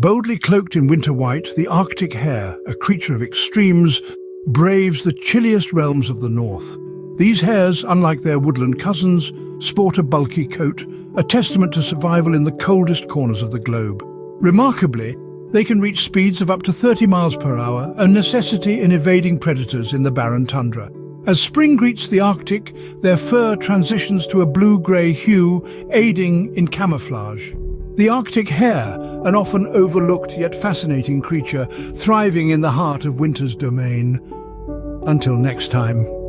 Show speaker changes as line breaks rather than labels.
Boldly cloaked in winter white, the Arctic hare, a creature of extremes, braves the chilliest realms of the north. These hares, unlike their woodland cousins, sport a bulky coat, a testament to survival in the coldest corners of the globe. Remarkably, they can reach speeds of up to 30 miles per hour, a necessity in evading predators in the barren tundra. As spring greets the Arctic, their fur transitions to a blue-grey hue, aiding in camouflage. The Arctic hare, an often overlooked yet fascinating creature, thriving in the heart of winter's domain. Until next time.